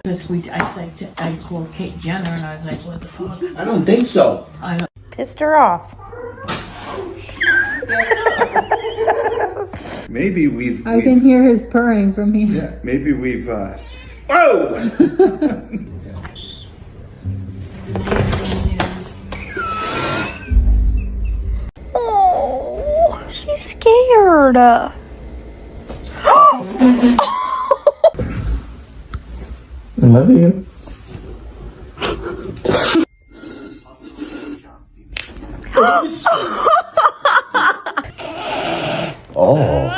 This week I called Kate Jenner and I was like, what the fuck? I don't think so. I don't. Pissed her off. Maybe we've. I can hear his purring from here. Yeah, maybe we've. Oh! Oh, she's scared. I love you. Oh.